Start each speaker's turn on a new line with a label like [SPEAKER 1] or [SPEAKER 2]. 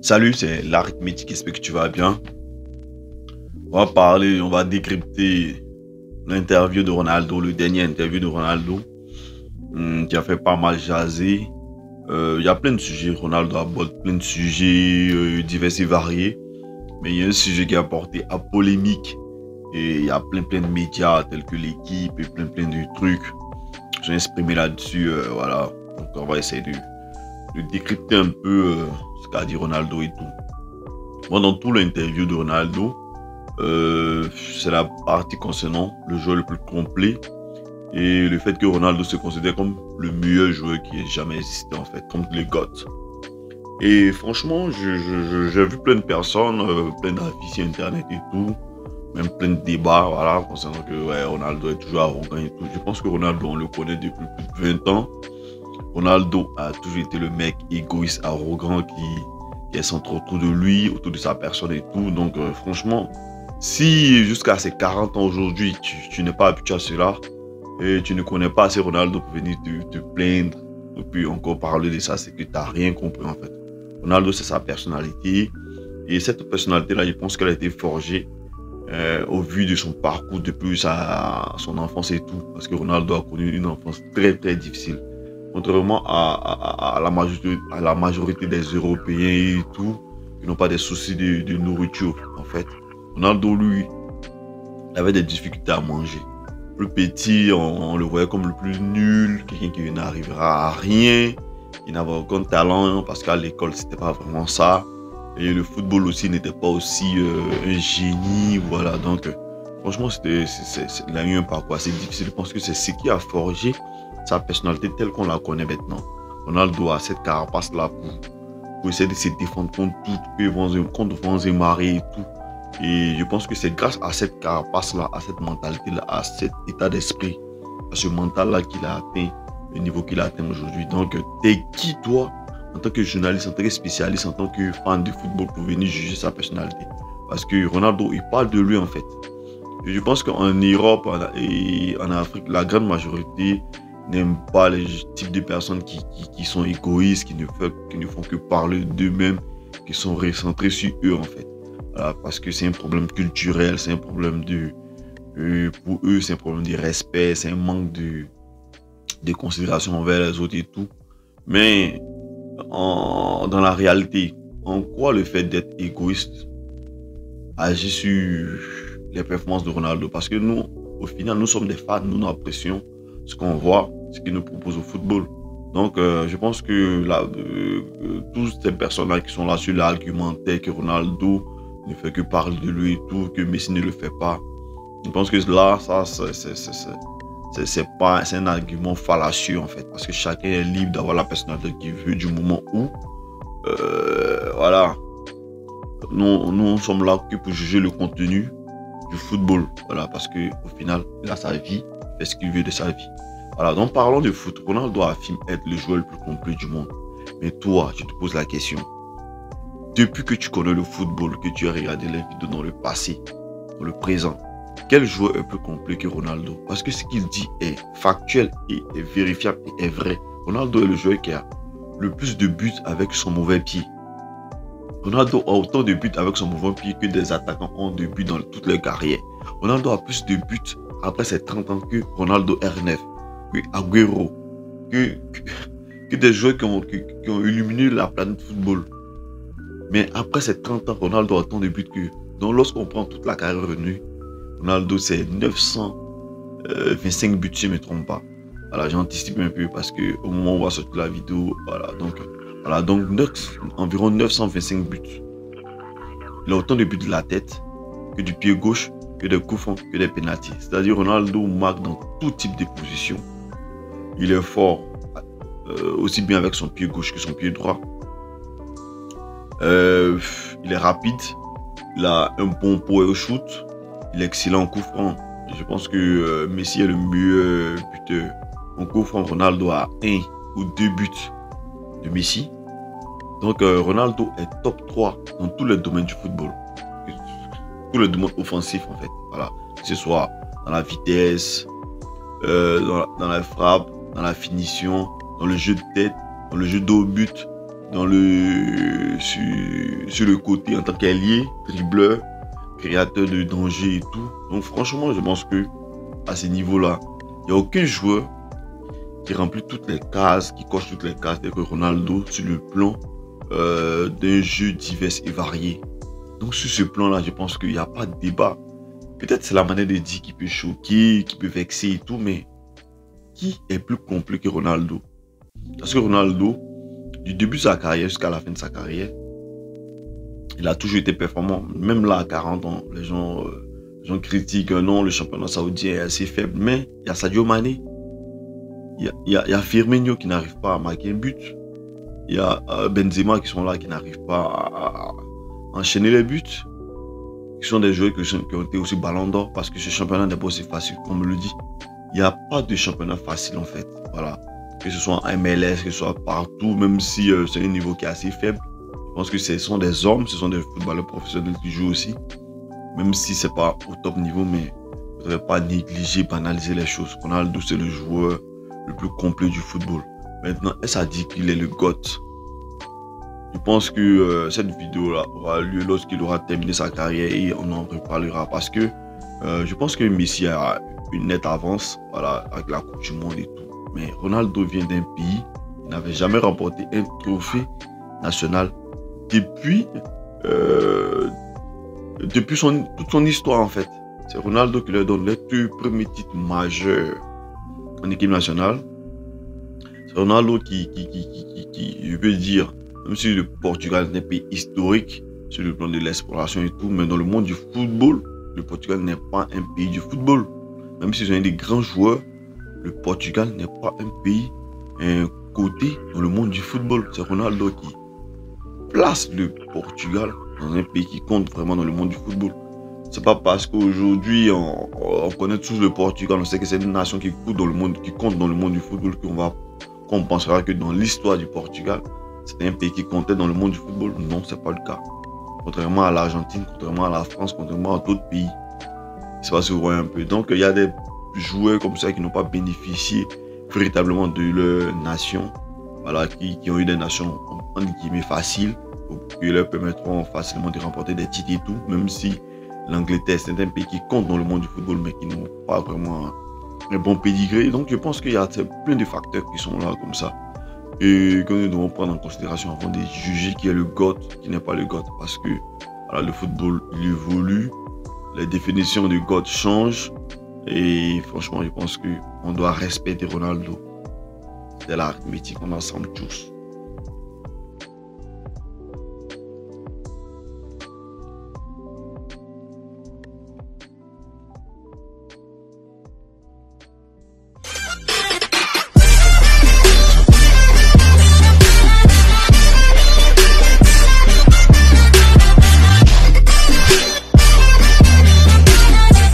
[SPEAKER 1] Salut, c'est l'arithmétique, j'espère que tu vas bien. On va décrypter l'interview de Ronaldo, le dernier interview de Ronaldo, qui a fait pas mal jaser. Il y a plein de sujets, Ronaldo aborde plein de sujets divers et variés, mais il y a un sujet qui a porté à polémique et il y a plein de médias tels que l'équipe et plein de trucs. J'ai exprimé là-dessus, voilà. Donc on va essayer de décrypter un peu ce qu'a dit Ronaldo et tout. Moi, dans tout l'interview de Ronaldo, c'est la partie concernant le joueur le plus complet et le fait que Ronaldo se considère comme le meilleur joueur qui ait jamais existé en fait, comme le GOAT. Et franchement, j'ai vu plein de personnes, plein d'avis sur internet et tout, même plein de débats, voilà, concernant que ouais, Ronaldo est toujours arrogant et tout. Je pense que Ronaldo, on le connaît depuis plus de 20 ans. Ronaldo a toujours été le mec égoïste, arrogant, qui est centré autour de lui, autour de sa personne et tout. Donc franchement, si jusqu'à ses 40 ans aujourd'hui, tu n'es pas habitué à cela, et tu ne connais pas assez Ronaldo pour venir te plaindre, et puis encore parler de ça, c'est que tu n'as rien compris en fait. Ronaldo, c'est sa personnalité, et cette personnalité-là, je pense qu'elle a été forgée au vu de son parcours depuis son enfance et tout, parce que Ronaldo a connu une enfance très difficile. Contrairement à la majorité des Européens et tout, qui n'ont pas des soucis de nourriture, en fait. Ronaldo, lui, il avait des difficultés à manger. Plus petit, on le voyait comme le plus nul, quelqu'un qui n'arrivera à rien, qui n'avait aucun talent, parce qu'à l'école, c'était pas vraiment ça. Et le football aussi n'était pas aussi un génie, voilà. Donc, franchement, il a eu un parcours assez difficile. Je pense que c'est ce qui a forgé sa personnalité telle qu'on la connaît maintenant. Ronaldo a cette carapace-là pour essayer de se défendre contre tout, contre Benzema et tout. Et je pense que c'est grâce à cette carapace-là, à cette mentalité-là, à cet état d'esprit, à ce mental-là qu'il a atteint le niveau qu'il a atteint aujourd'hui. Donc, t'es qui toi, en tant que journaliste, en tant que spécialiste, en tant que fan de football, pour venir juger sa personnalité? Parce que Ronaldo, il parle de lui en fait. Et je pense qu'en Europe et en Afrique, la grande majorité n'aiment pas les types de personnes qui sont égoïstes, qui ne font que parler d'eux-mêmes, qui sont recentrés sur eux en fait. Voilà, parce que c'est un problème culturel, c'est un problème pour eux, c'est un problème de respect, c'est un manque de considération envers les autres et tout. Mais dans la réalité, en quoi le fait d'être égoïste agit sur les performances de Ronaldo? Parce que nous, au final, nous sommes des fans, nous apprécions ce qu'on voit, ce qu'il nous propose au football. Donc, je pense que toutes ces personnes-là qui sont là sur l'argumentaire que Ronaldo ne fait que parler de lui et tout, que Messi ne le fait pas. Je pense que là, ça, c'est un argument fallacieux en fait, parce que chacun est libre d'avoir la personnalité qu'il veut du moment où, voilà, nous sommes là que pour juger le contenu du football, voilà, parce que au final, il a sa vie, il fait ce qu'il veut de sa vie. Voilà, donc parlons de foot. Ronaldo affirme être le joueur le plus complet du monde. Mais toi, je te pose la question. Depuis que tu connais le football, que tu as regardé les vidéos dans le passé, dans le présent, quel joueur est plus complet que Ronaldo? Parce que ce qu'il dit est factuel et est vérifiable et est vrai. Ronaldo est le joueur qui a le plus de buts avec son mauvais pied. Ronaldo a autant de buts avec son mauvais pied que des attaquants ont de buts dans toutes leurs carrières. Ronaldo a plus de buts après ses 30 ans que Ronaldo R9, que Agüero, que des joueurs qui ont illuminé la planète football. Mais après ces 30 ans, Ronaldo a autant de buts que... Donc lorsqu'on prend toute la carrière revenue, Ronaldo c'est 925 buts si je ne me trompe pas. Voilà, j'anticipe un peu parce que au moment où on va sortir la vidéo, voilà, donc environ 925 buts. Il a autant de buts de la tête que du pied gauche, que des coups francs, que des pénaltys. C'est-à-dire Ronaldo marque dans tout type de position. Il est fort aussi bien avec son pied gauche que son pied droit. Il est rapide, il a un bon power shoot, il est excellent en coup franc. Je pense que Messi est le meilleur buteur en coup franc. Ronaldo a 1 ou 2 buts de Messi. Donc Ronaldo est top 3 dans tous les domaines du football. Tous les domaines offensifs en fait. Voilà. Que ce soit dans la vitesse, dans la frappe, dans la finition, dans le jeu de tête, dans le jeu de haut but, sur le côté en tant qu'ailier, dribbleur, créateur de danger et tout. Donc franchement, je pense que à ce niveau-là, il n'y a aucun joueur qui remplit toutes les cases, qui coche toutes les cases, tel que Ronaldo sur le plan d'un jeu divers et varié. Donc sur ce plan-là, je pense qu'il n'y a pas de débat. Peut-être c'est la manière de dire qui peut choquer, qui peut vexer et tout, mais qui est plus complet que Ronaldo? Parce que Ronaldo, du début de sa carrière jusqu'à la fin de sa carrière, il a toujours été performant. Même là, à 40 ans, les gens critiquent, non, le championnat saoudien est assez faible. Mais il y a Sadio Mané, il y a Firmino qui n'arrive pas à marquer un but. Il y a Benzema qui sont là, qui n'arrivent pas à enchaîner les buts. Qui sont des joueurs qui ont été aussi ballon d'or parce que ce championnat n'est pas aussi facile, comme on le dit. Il n'y a pas de championnat facile en fait. Voilà. Que ce soit en MLS, que ce soit partout, même si c'est un niveau qui est assez faible. Je pense que ce sont des hommes, ce sont des footballeurs professionnels qui jouent aussi. Même si ce n'est pas au top niveau, mais il ne faudrait pas négliger, banaliser les choses. Ronaldo, c'est le joueur le plus complet du football. Maintenant, est-ce à dire qu'il est le GOAT? Je pense que cette vidéo-là aura lieu lorsqu'il aura terminé sa carrière et on en reparlera parce que je pense que Messi a une nette avance, voilà, avec la Coupe du Monde et tout. Mais Ronaldo vient d'un pays qui n'avait jamais remporté un trophée national depuis toute son histoire en fait. C'est Ronaldo qui leur donne les deux premiers titres majeurs en équipe nationale. C'est Ronaldo qui, je veux dire, même si le Portugal est un pays historique sur le plan de l'exploration et tout, mais dans le monde du football, le Portugal n'est pas un pays du football. Même s'ils ont un des grands joueurs, le Portugal n'est pas un pays coté dans le monde du football. C'est Ronaldo qui place le Portugal dans un pays qui compte vraiment dans le monde du football. C'est pas parce qu'aujourd'hui on connaît tous le Portugal, on sait que c'est une nation qui compte dans le monde du football qu'on pensera que dans l'histoire du Portugal, c'était un pays qui comptait dans le monde du football. Non, c'est pas le cas. Contrairement à l'Argentine, contrairement à la France, contrairement à d'autres pays. C'est pas si vous voyez un peu. Donc il y a des joueurs comme ça qui n'ont pas bénéficié véritablement de leur nation. Voilà, qui ont eu des nations entre guillemets faciles, qui leur permettront facilement de remporter des titres et tout, même si l'Angleterre c'est un pays qui compte dans le monde du football mais qui n'ont pas vraiment un bon pédigré. Donc je pense qu'il y a plein de facteurs qui sont là comme ça et que nous devons prendre en considération avant de juger qui est le GOAT, qui n'est pas le GOAT, parce que voilà, le football il évolue, les définitions de GOAT changent et franchement je pense qu'on doit respecter Ronaldo. C'est l'arithmétique, on ensemble tous.